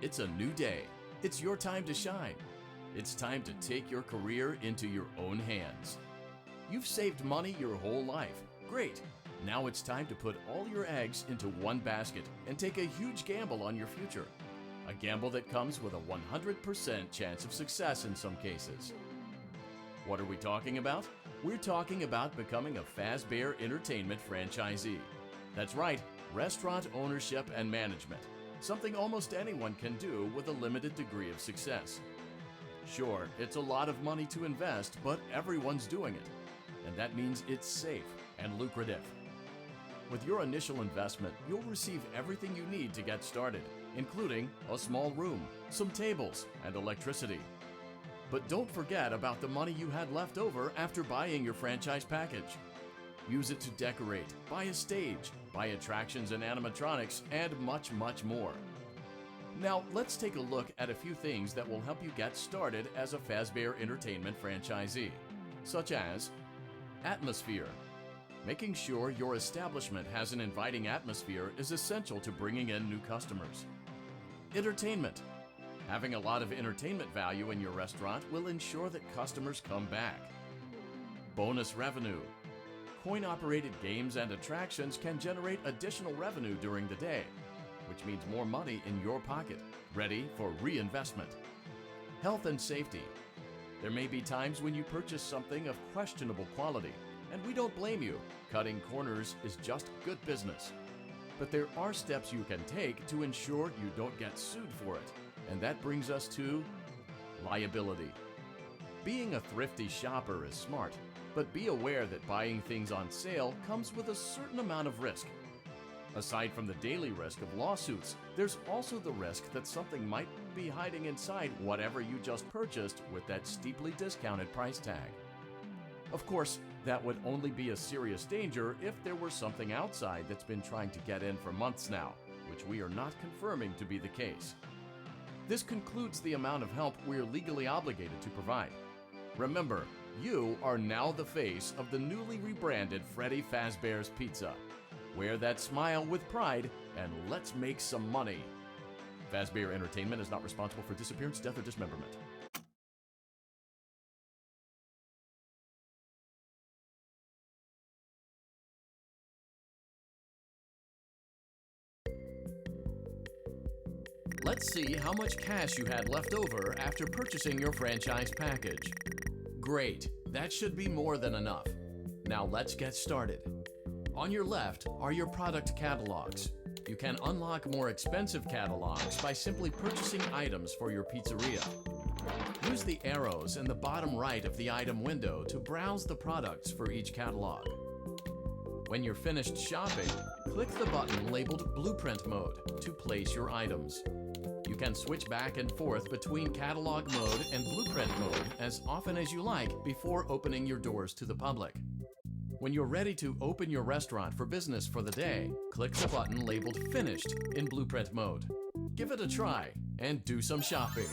It's a new day. It's your time to shine. It's time to take your career into your own hands. You've saved money your whole life. Great. Now it's time to put all your eggs into one basket and take a huge gamble on your future. A gamble that comes with a 100% chance of success in some cases. What are we talking about? We're talking about becoming a Fazbear Entertainment franchisee. That's right, restaurant ownership and management. Something almost anyone can do with a limited degree of success. Sure, it's a lot of money to invest, but everyone's doing it. And that means it's safe and lucrative. With your initial investment, you'll receive everything you need to get started, including a small room, some tables, and electricity. But don't forget about the money you had left over after buying your franchise package. Use it to decorate, buy a stage, buy attractions and animatronics, and much, much more. Now, let's take a look at a few things that will help you get started as a Fazbear Entertainment franchisee, such as atmosphere. Making sure your establishment has an inviting atmosphere is essential to bringing in new customers. Entertainment. Having a lot of entertainment value in your restaurant will ensure that customers come back. Bonus revenue. Coin-operated games and attractions can generate additional revenue during the day, which means more money in your pocket, ready for reinvestment. Health and safety. There may be times when you purchase something of questionable quality, and we don't blame you. Cutting corners is just good business. But there are steps you can take to ensure you don't get sued for it. And that brings us to liability. Being a thrifty shopper is smart, but be aware that buying things on sale comes with a certain amount of risk. Aside from the daily risk of lawsuits, there's also the risk that something might be hiding inside whatever you just purchased with that steeply discounted price tag. Of course, that would only be a serious danger if there were something outside that's been trying to get in for months now, which we are not confirming to be the case. This concludes the amount of help we're legally obligated to provide. Remember, you are now the face of the newly rebranded Freddy Fazbear's Pizza. Wear that smile with pride and let's make some money. Fazbear Entertainment is not responsible for disappearance, death, or dismemberment. Let's see how much cash you had left over after purchasing your franchise package. Great, that should be more than enough. Now let's get started. On your left are your product catalogs. You can unlock more expensive catalogs by simply purchasing items for your pizzeria. Use the arrows in the bottom right of the item window to browse the products for each catalog. When you're finished shopping, click the button labeled Blueprint Mode to place your items. You can switch back and forth between Catalog Mode and Blueprint Mode as often as you like before opening your doors to the public. When you're ready to open your restaurant for business for the day, click the button labeled Finished in Blueprint Mode. Give it a try and do some shopping.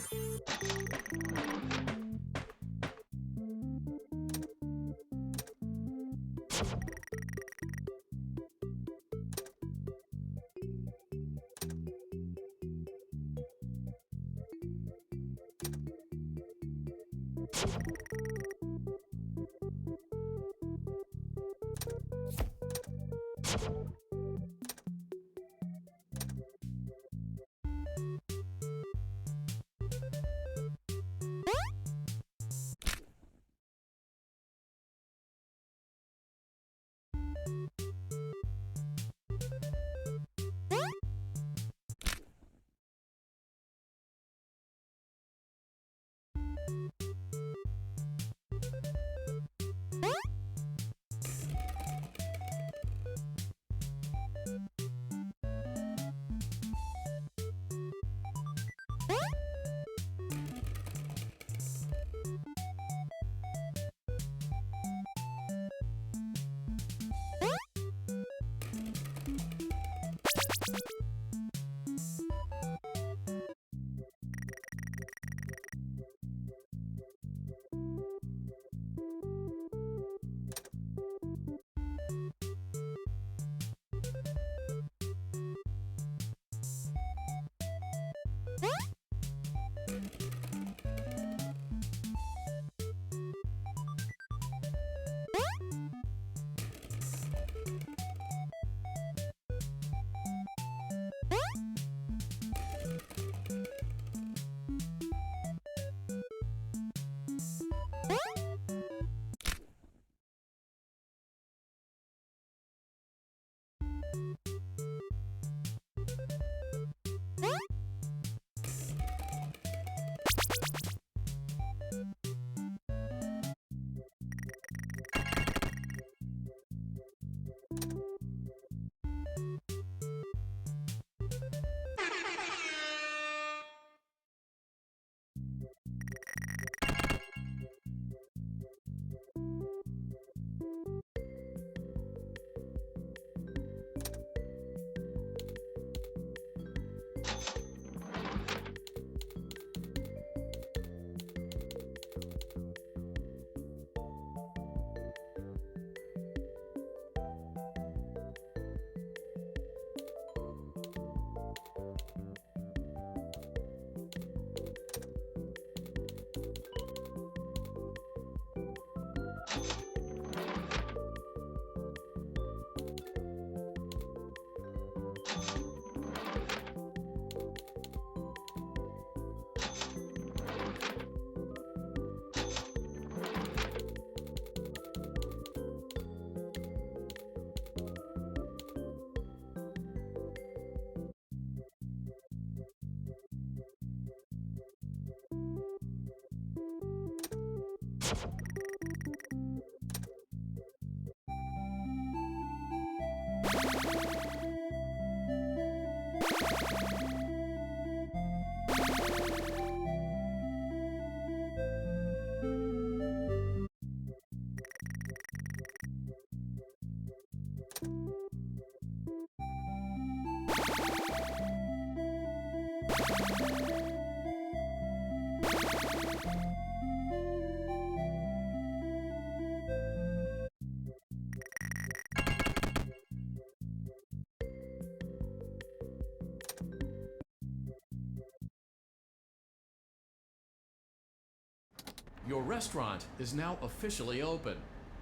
Your restaurant is now officially open.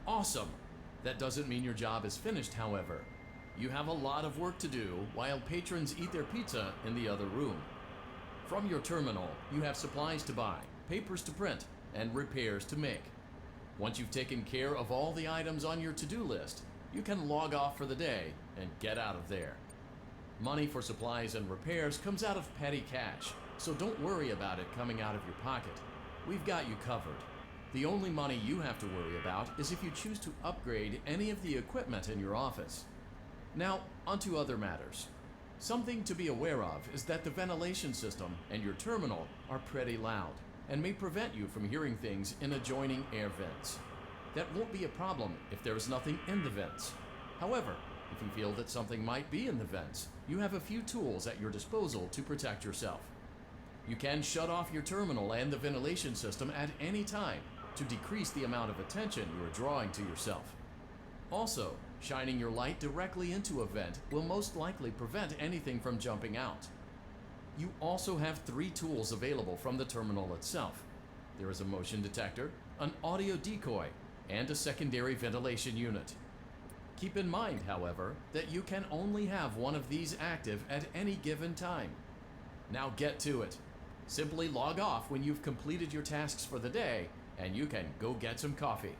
Awesome! That doesn't mean your job is finished, however. You have a lot of work to do while patrons eat their pizza in the other room. From your terminal, you have supplies to buy, papers to print, and repairs to make. Once you've taken care of all the items on your to-do list, you can log off for the day and get out of there. Money for supplies and repairs comes out of petty cash, so don't worry about it coming out of your pocket. We've got you covered. The only money you have to worry about is if you choose to upgrade any of the equipment in your office. Now, onto other matters. Something to be aware of is that the ventilation system and your terminal are pretty loud and may prevent you from hearing things in adjoining air vents. That won't be a problem if there is nothing in the vents. However, if you feel that something might be in the vents, you have a few tools at your disposal to protect yourself. You can shut off your terminal and the ventilation system at any time to decrease the amount of attention you are drawing to yourself. Also, shining your light directly into a vent will most likely prevent anything from jumping out. You also have 3 tools available from the terminal itself. There is a motion detector, an audio decoy, and a secondary ventilation unit. Keep in mind, however, that you can only have one of these active at any given time. Now get to it. Simply log off when you've completed your tasks for the day, and you can go get some coffee.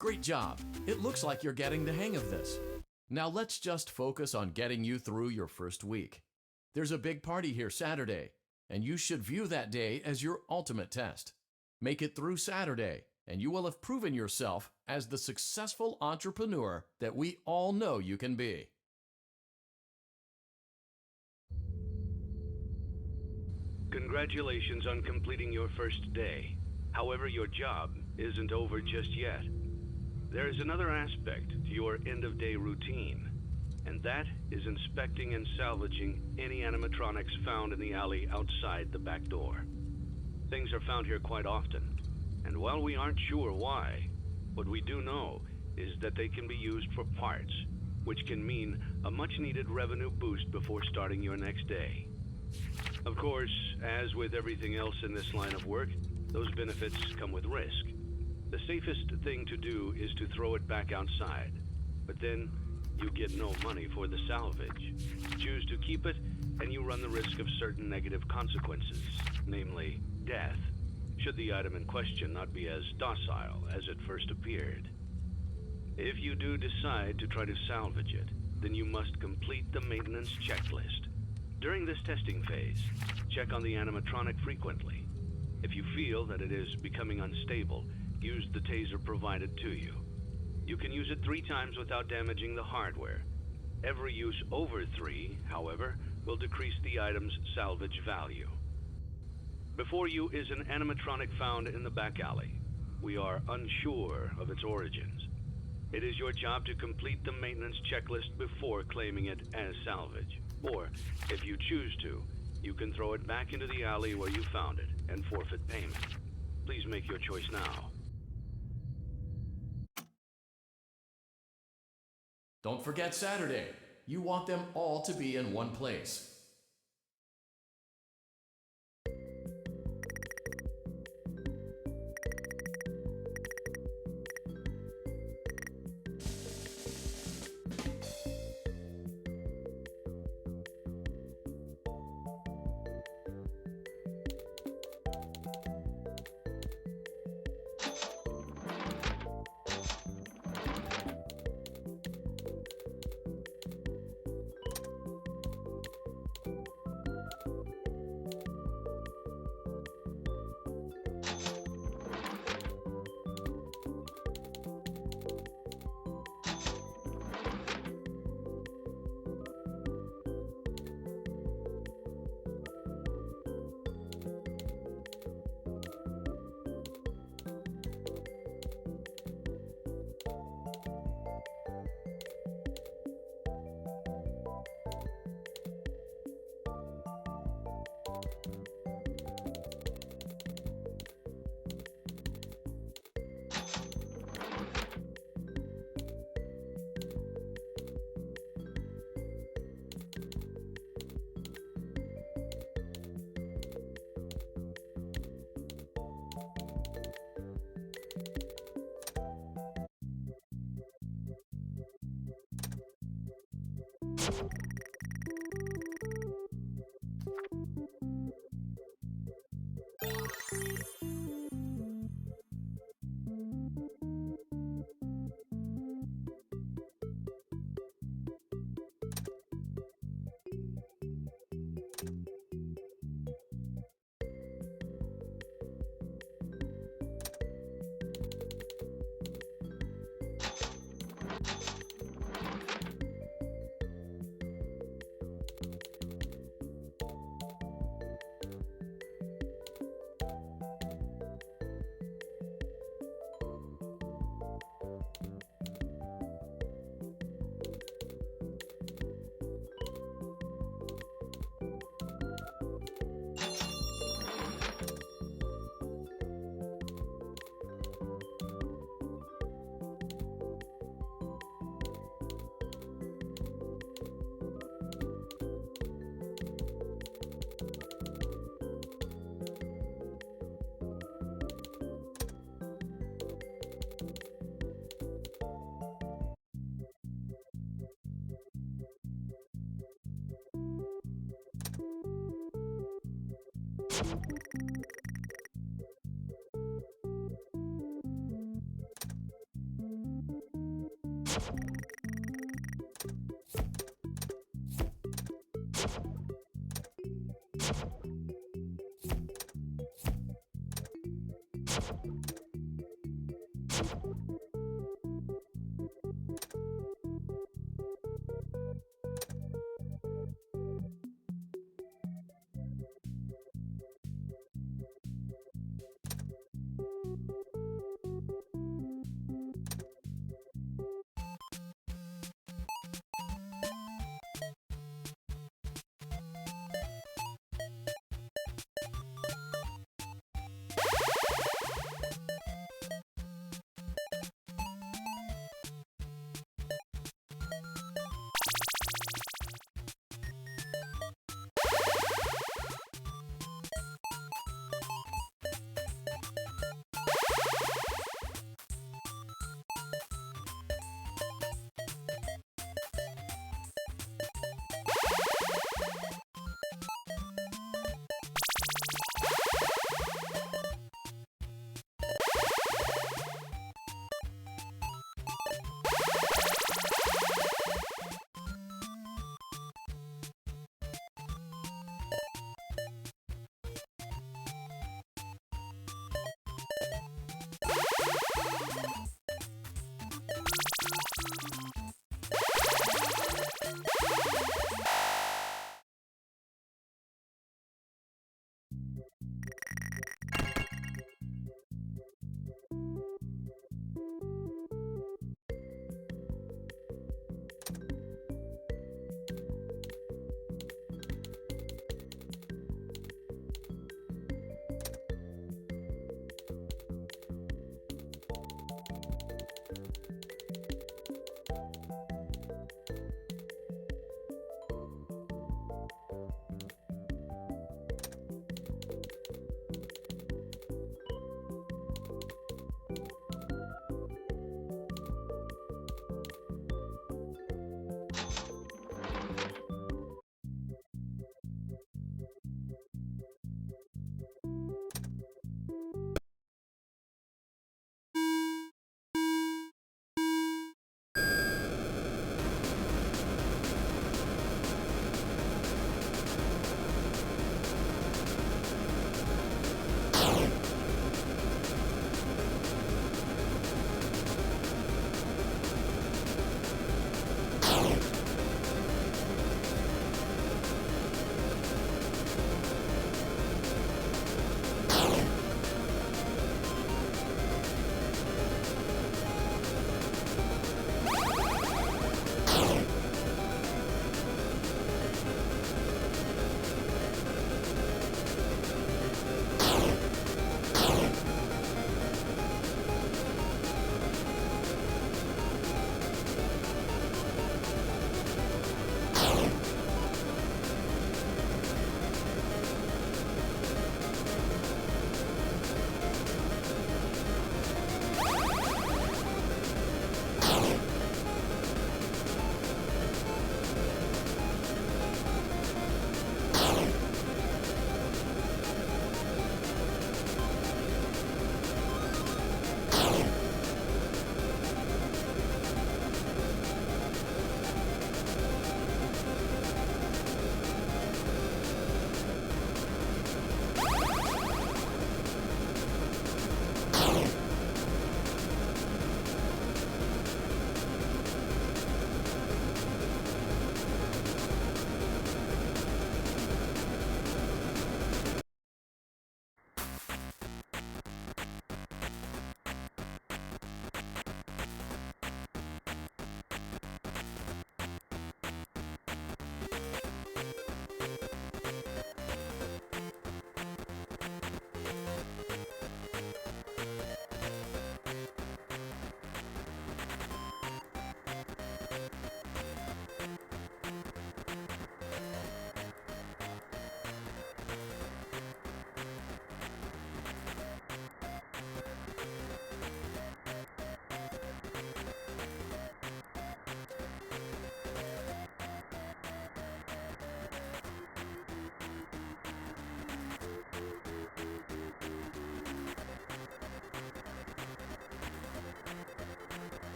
Great job! It looks like you're getting the hang of this. Now let's just focus on getting you through your first week. There's a big party here Saturday, and you should view that day as your ultimate test. Make it through Saturday, and you will have proven yourself as the successful entrepreneur that we all know you can be. Congratulations on completing your first day. However, your job isn't over just yet. There is another aspect to your end-of-day routine, and that is inspecting and salvaging any animatronics found in the alley outside the back door. Things are found here quite often, and while we aren't sure why, what we do know is that they can be used for parts, which can mean a much-needed revenue boost before starting your next day. Of course, as with everything else in this line of work, those benefits come with risk. The safest thing to do is to throw it back outside, but then you get no money for the salvage. Choose to keep it, and you run the risk of certain negative consequences, namely death, should the item in question not be as docile as it first appeared. If you do decide to try to salvage it, then you must complete the maintenance checklist. During this testing phase, check on the animatronic frequently. If you feel that it is becoming unstable, use the taser provided to you. You can use it 3 times without damaging the hardware. Every use over 3, however, will decrease the item's salvage value. Before you is an animatronic found in the back alley. We are unsure of its origins. It is your job to complete the maintenance checklist before claiming it as salvage. Or, if you choose to, you can throw it back into the alley where you found it and forfeit payment. Please make your choice now. Don't forget Saturday. You want them all to be in one place.